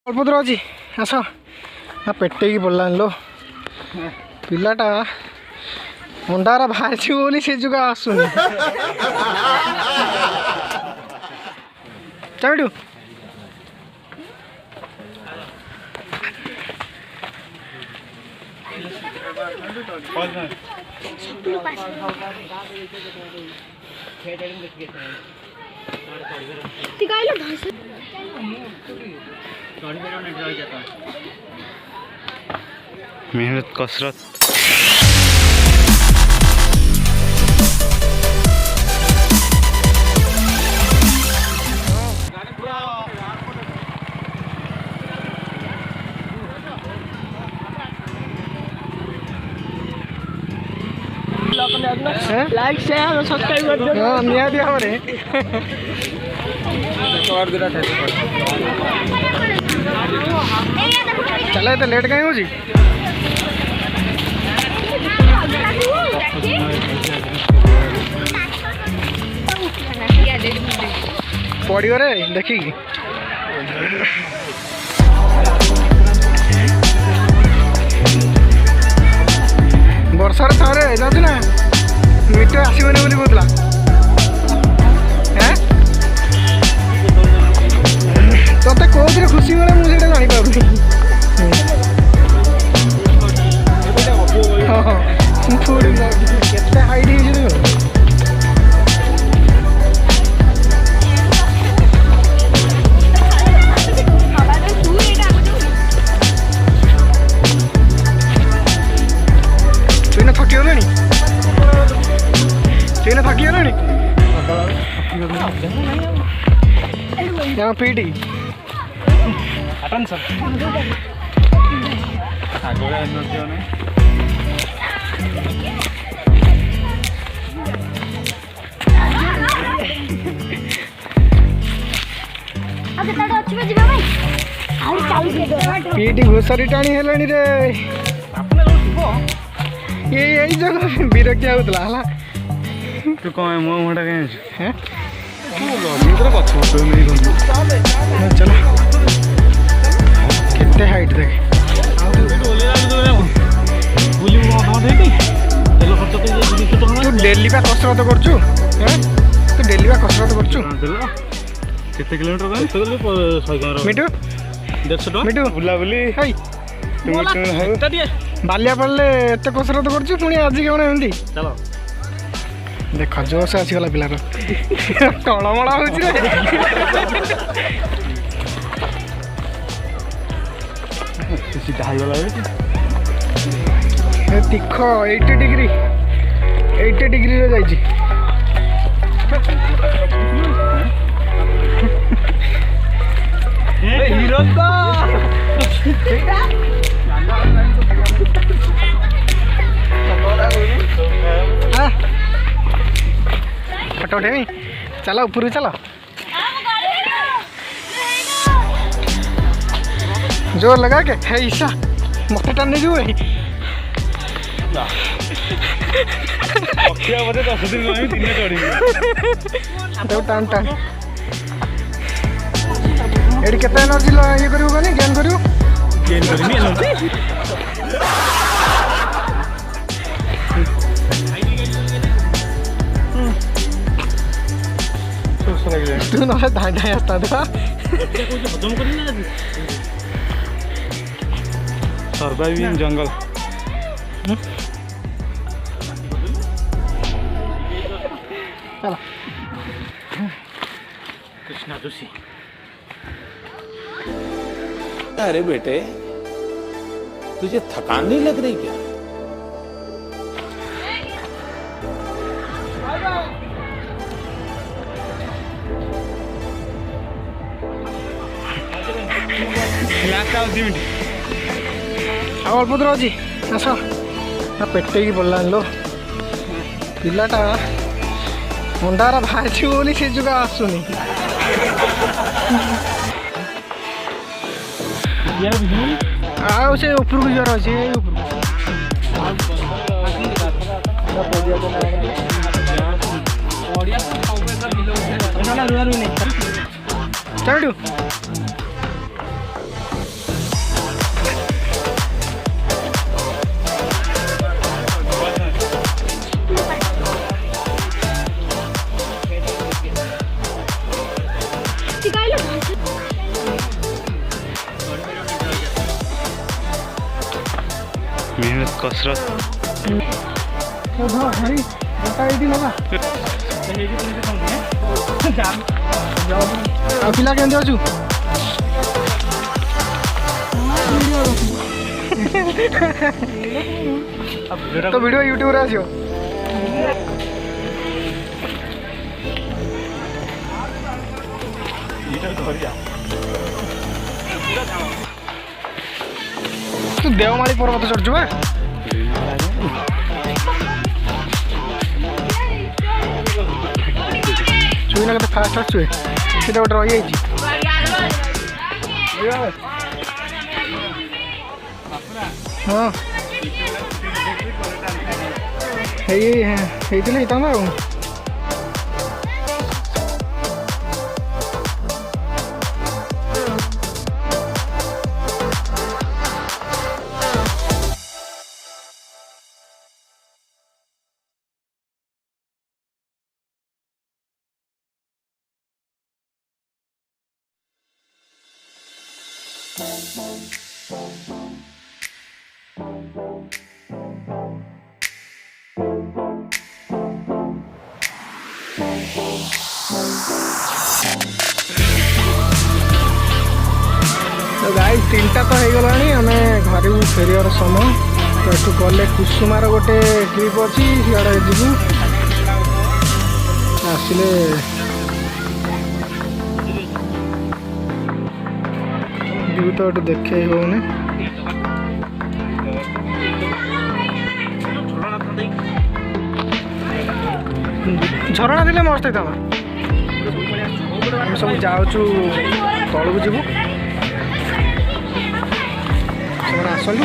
अल्प दूर अच्छी आस पेटे की पड़ा लो पिलाटा अंडार बाहर बोली से जुगा आसुनी चलू मेहनत कसरत लाइक शेयर सब्सक्राइब कर दो। हां नियाती हमरे और दिला चले तो लेट गए हो जी पड़ो रे देखी वर्षार थे जाऊँ ना मिटे आसबनी बोली कहला तोते कौन खुशी मिले मुझे जापार हाँ केते हाइट तुई थकी गलु तुई थकी गलु यहाँ पीटी पीटी घोषारी टाणी है रे ये जगह विरक्ति होता तू कौन मो मोटा कहीं चलो कितने हाइट देख तू डेली का कसरत करचु तू डेली का कसरत करचु केते किलोमीटर मिटू 150 मिटू बुला बुली हाय बालिया पड़े एत कसरत करचु पुणी आज कौन एमती चलो देख जोश आसीगला पिलार टलमला हो तीख 80 डिग्री रे जाइए फोटो उठे चलो ऊपर चलो जोर लगा के है ईशा मत टाने जो टान टान एडी केते एनर्जी ये करियो गानी गेन करियो एनर्जी तू ना धाई आस्ता था सर्वाइविंग जंगल चलो कृष्णा जोशी अरे बेटे तुझे थकान नहीं लग रही क्या? अल्प दूर अच्छी आस पेटे की पड़ा लो पिलाटा अंडार बाहर बोली से जुगा आसुनी से ऊपर को ज्वर अच्छे चलू मेहनत कसरत भाई बता ये लगा पिला के अछु तो वीडियो यूट्यूब रे आसियो तू देवमाली पर्वत चढ़ बा चुई ना फास्ट फास्ट चुए सीटा गोटे रही हाँ होता आ तो गाइस 3टा तो हो गला आम घर को फेरियार समय तो एठू गले कुसुमार गोटे ट्रिप अच्छी सियाड़े जीवु आसिले व्यू तो एटू देखे होने झरणा दिले मस्त होता हम सब जाऊँ तलू जीवु आसलु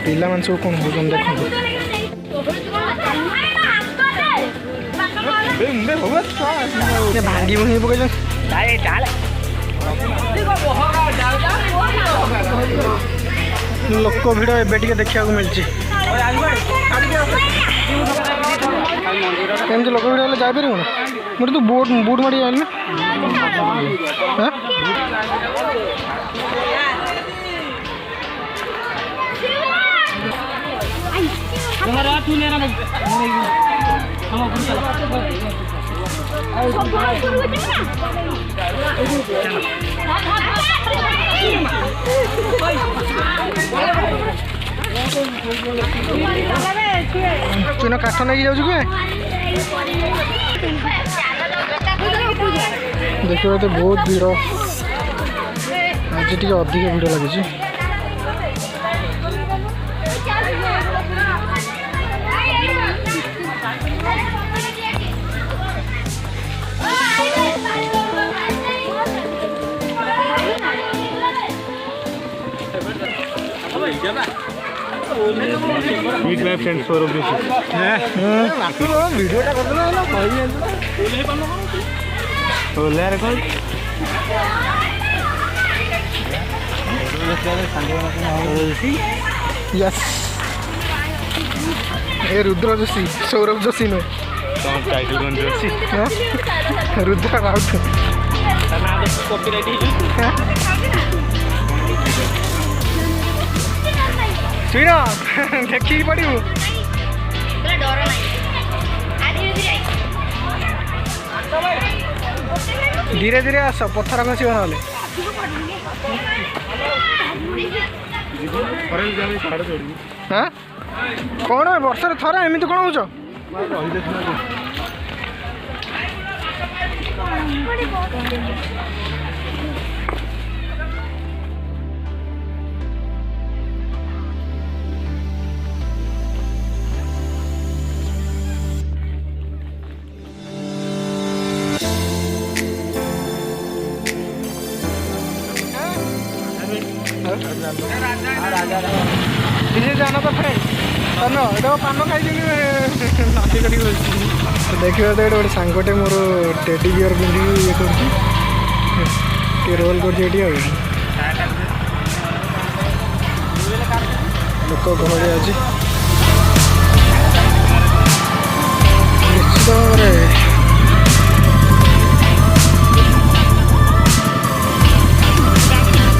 पिला मान सब कौन हो देख भांगी भुंगी पकड़ लोक भिड़ एबे देखा मिलती केमती लोक भिड़ जापर ना मुझे तू बुट बुट मारी जाए तुम काठ नहीं जाऊ देखो तो बहुत भीड़ आज टी अधिक भीड़ लगी Meet my friends for of this. Video टा कर देना है ना भाई तो ले रे कोई यस ए रुद्र जोशी सौरभ जोशी नो कौन टाइटल कौन जोशी रुद्र राउत ना तो कॉपीराइट सुन देखी पड़ू धीरे धीरे आस पथर खस ना हाँ कौन वर्ष थर एमती कौन हो जाना तो फ्रेंड पान खाई नाची कटी देखिए तो गोटे सांगटे मोर टेडी बियर पिंधि ये कर रोल कर लोक गहली आज